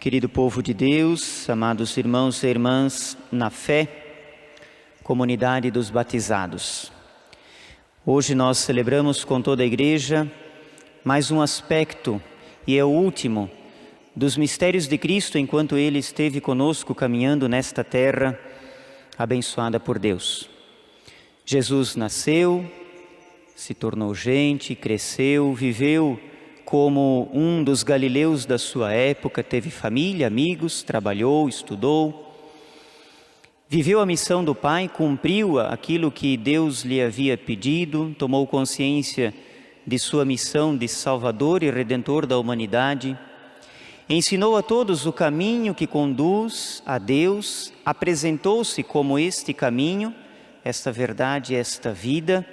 Querido povo de Deus, amados irmãos e irmãs na fé, comunidade dos batizados. Hoje nós celebramos com toda a igreja mais um aspecto, e é o último, dos mistérios de Cristo enquanto Ele esteve conosco caminhando nesta terra abençoada por Deus. Jesus nasceu, se tornou gente, cresceu, viveu como um dos galileus da sua época, teve família, amigos, trabalhou, estudou, viveu a missão do Pai, cumpriu aquilo que Deus lhe havia pedido, tomou consciência de sua missão de Salvador e Redentor da humanidade, ensinou a todos o caminho que conduz a Deus, apresentou-se como este caminho, esta verdade, esta vida,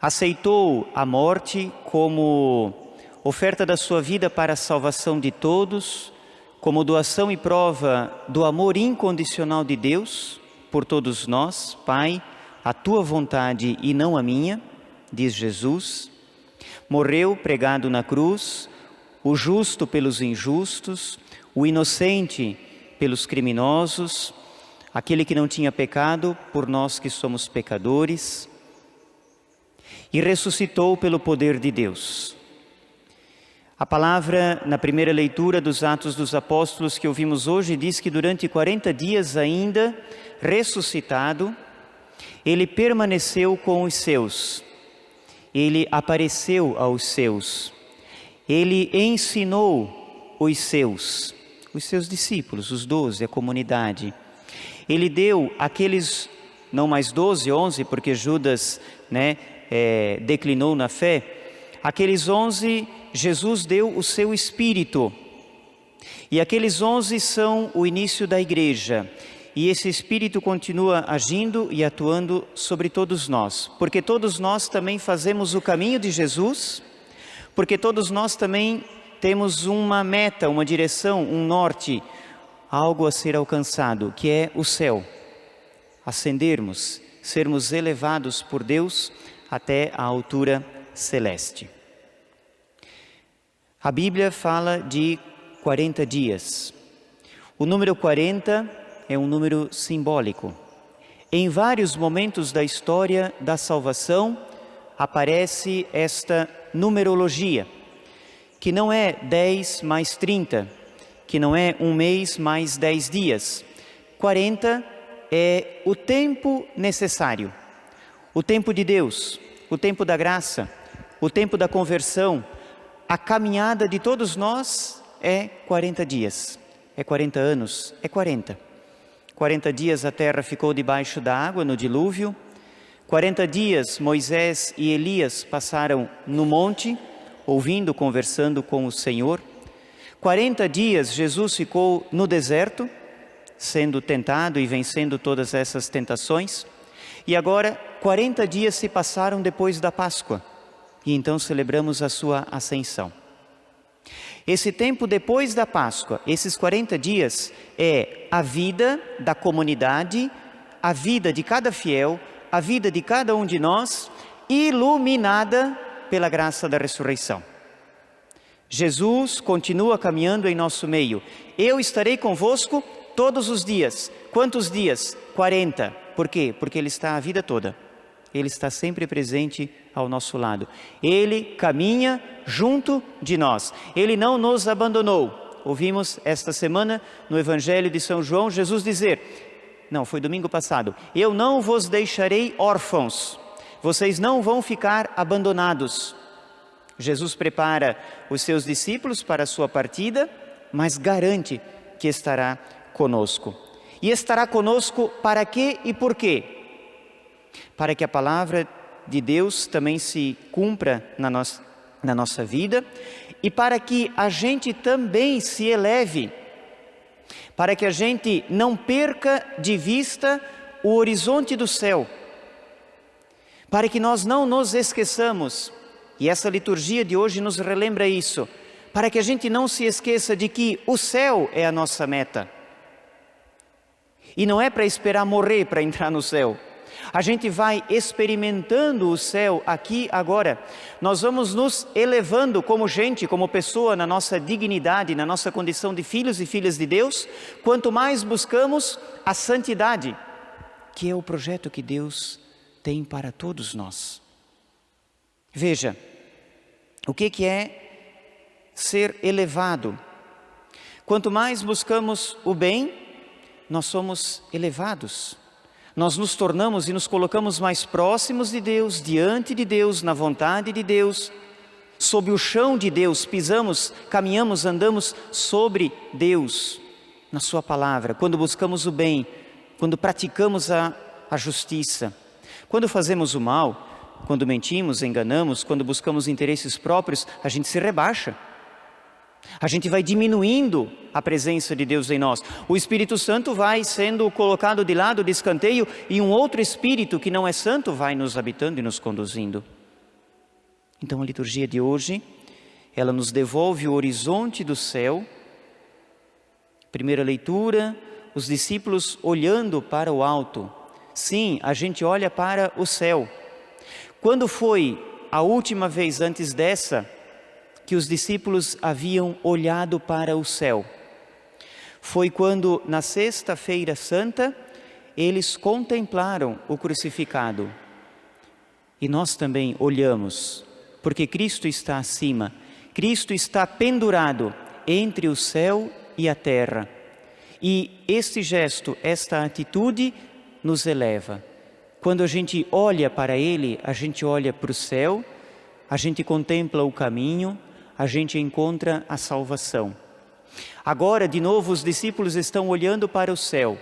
aceitou a morte como oferta da sua vida para a salvação de todos, como doação e prova do amor incondicional de Deus por todos nós. Pai, a tua vontade e não a minha, diz Jesus. Morreu pregado na cruz, o justo pelos injustos, o inocente pelos criminosos, aquele que não tinha pecado por nós que somos pecadores, e ressuscitou pelo poder de Deus. A palavra, na primeira leitura dos Atos dos Apóstolos que ouvimos hoje, diz que durante 40 dias ainda, ressuscitado, Ele permaneceu com os seus, Ele apareceu aos seus, Ele ensinou os seus discípulos, os 12, a comunidade. Ele deu aqueles, não mais 12, 11, porque Judas, declinou na fé, aqueles 11, Jesus deu o seu Espírito, e aqueles 11 são o início da igreja, e esse Espírito continua agindo e atuando sobre todos nós, porque todos nós também fazemos o caminho de Jesus, porque todos nós também temos uma meta, uma direção, um norte, algo a ser alcançado, que é o céu, ascendermos, sermos elevados por Deus até a altura celeste. A Bíblia fala de 40 dias. O número 40 é um número simbólico. Em vários momentos da história da salvação aparece esta numerologia, que não é 10 mais 30, que não é um mês mais 10 dias. 40 é o tempo necessário. O tempo de Deus, o tempo da graça, o tempo da conversão, a caminhada de todos nós é 40 dias, é 40 anos, é 40. 40 dias a terra ficou debaixo da água no dilúvio, 40 dias Moisés e Elias passaram no monte, ouvindo, conversando com o Senhor. 40 dias Jesus ficou no deserto, sendo tentado e vencendo todas essas tentações. E agora 40 dias se passaram depois da Páscoa, e então celebramos a sua ascensão. Esse tempo depois da Páscoa, esses 40 dias, é a vida da comunidade, a vida de cada fiel, a vida de cada um de nós, iluminada pela graça da ressurreição. Jesus continua caminhando em nosso meio. Eu estarei convosco todos os dias. Quantos dias? 40. Por quê? Porque Ele está a vida toda. Ele está sempre presente ao nosso lado. Ele caminha junto de nós. Ele não nos abandonou. Ouvimos esta semana no Evangelho de São João Jesus dizer, não, foi domingo passado, eu não vos deixarei órfãos. Vocês não vão ficar abandonados. Jesus prepara os seus discípulos para a sua partida, mas garante que estará conosco. E estará conosco para quê e por quê? Para que a palavra de Deus também se cumpra na nossa vida e para que a gente também se eleve, para que a gente não perca de vista o horizonte do céu, para que nós não nos esqueçamos, e essa liturgia de hoje nos relembra isso, para que a gente não se esqueça de que o céu é a nossa meta. E não é para esperar morrer para entrar no céu. A gente vai experimentando o céu aqui agora. Nós vamos nos elevando como gente, como pessoa, na nossa dignidade, na nossa condição de filhos e filhas de Deus, quanto mais buscamos a santidade, que é o projeto que Deus tem para todos nós. Veja, o que é ser elevado? Quanto mais buscamos o bem, nós somos elevados. Nós nos tornamos e nos colocamos mais próximos de Deus, diante de Deus, na vontade de Deus, sob o chão de Deus, pisamos, caminhamos, andamos sobre Deus, na sua palavra, quando buscamos o bem, quando praticamos a justiça. Quando fazemos o mal, quando mentimos, enganamos, quando buscamos interesses próprios, a gente se rebaixa. A gente vai diminuindo a presença de Deus em nós. O Espírito Santo vai sendo colocado de lado, de escanteio, e um outro Espírito que não é santo vai nos habitando e nos conduzindo. Então a liturgia de hoje, ela nos devolve o horizonte do céu. Primeira leitura, os discípulos olhando para o alto. Sim, a gente olha para o céu. Quando foi a última vez antes dessa que os discípulos haviam olhado para o céu? Foi quando, na Sexta-feira Santa, eles contemplaram o crucificado. E nós também olhamos, porque Cristo está acima. Cristo está pendurado entre o céu e a terra. E este gesto, esta atitude, nos eleva. Quando a gente olha para Ele, a gente olha para o céu, a gente contempla o caminho, a gente encontra a salvação. Agora, de novo, os discípulos estão olhando para o céu,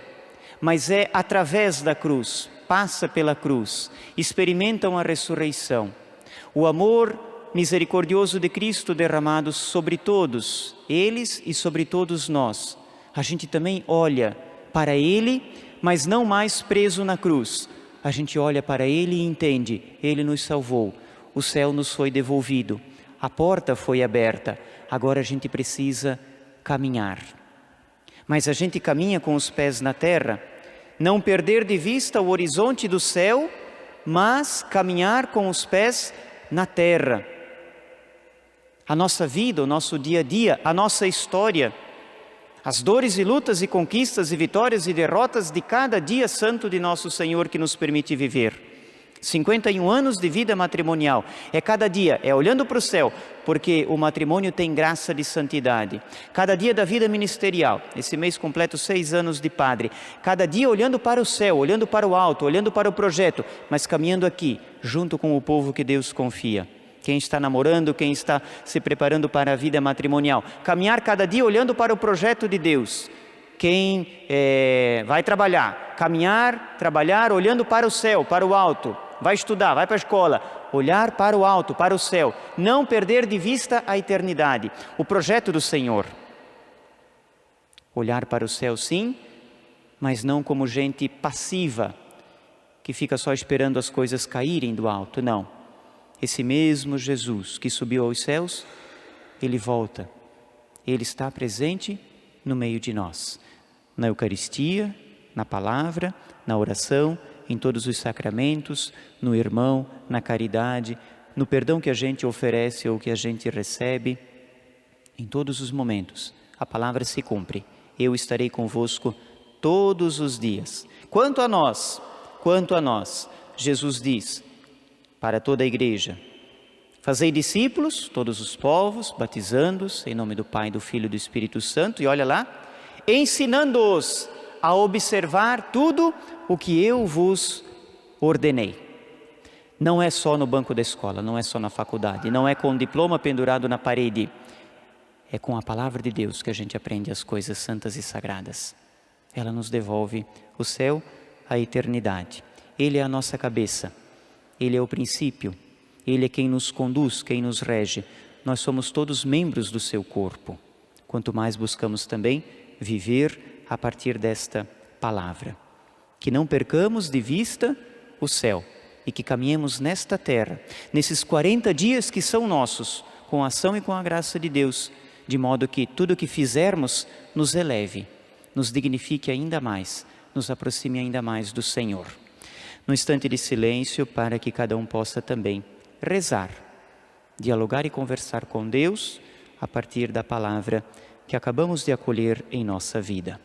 mas é através da cruz, passa pela cruz, experimentam a ressurreição. O amor misericordioso de Cristo derramado sobre todos eles e sobre todos nós. A gente também olha para Ele, mas não mais preso na cruz. A gente olha para Ele e entende, Ele nos salvou, o céu nos foi devolvido. A porta foi aberta, agora a gente precisa caminhar. Mas a gente caminha com os pés na terra, não perder de vista o horizonte do céu, mas caminhar com os pés na terra. A nossa vida, o nosso dia a dia, a nossa história, as dores e lutas e conquistas e vitórias e derrotas de cada dia santo de nosso Senhor que nos permite viver. 51 anos de vida matrimonial, é cada dia, é olhando para o céu, porque o matrimônio tem graça de santidade. Cada dia da vida ministerial, esse mês completo 6 anos de padre, cada dia olhando para o céu, olhando para o alto, olhando para o projeto, mas caminhando aqui, junto com o povo que Deus confia. Quem está namorando, quem está se preparando para a vida matrimonial, caminhar cada dia olhando para o projeto de Deus. Quem vai trabalhar, caminhar, trabalhar, olhando para o céu, para o alto. Vai estudar, vai para a escola, olhar para o alto, para o céu, não perder de vista a eternidade, o projeto do Senhor. Olhar para o céu sim, mas não como gente passiva, que fica só esperando as coisas caírem do alto, não. Esse mesmo Jesus que subiu aos céus, Ele volta, Ele está presente no meio de nós, na Eucaristia, na palavra, na oração, em todos os sacramentos, no irmão, na caridade, no perdão que a gente oferece ou que a gente recebe. Em todos os momentos, a palavra se cumpre. Eu estarei convosco todos os dias. Quanto a nós, Jesus diz para toda a igreja: fazei discípulos, todos os povos, batizando-os em nome do Pai, do Filho e do Espírito Santo. E olha lá, ensinando-os a observar tudo o que eu vos ordenei. Não é só no banco da escola, não é só na faculdade, não é com o diploma pendurado na parede. É com a palavra de Deus que a gente aprende as coisas santas e sagradas. Ela nos devolve o céu, a eternidade. Ele é a nossa cabeça, Ele é o princípio, Ele é quem nos conduz, quem nos rege. Nós somos todos membros do seu corpo. Quanto mais buscamos também viver a partir desta palavra. Que não percamos de vista o céu e que caminhemos nesta terra, nesses 40 dias que são nossos, com a ação e com a graça de Deus, de modo que tudo o que fizermos nos eleve, nos dignifique ainda mais, nos aproxime ainda mais do Senhor. num instante de silêncio para que cada um possa também rezar, dialogar e conversar com Deus a partir da palavra que acabamos de acolher em nossa vida.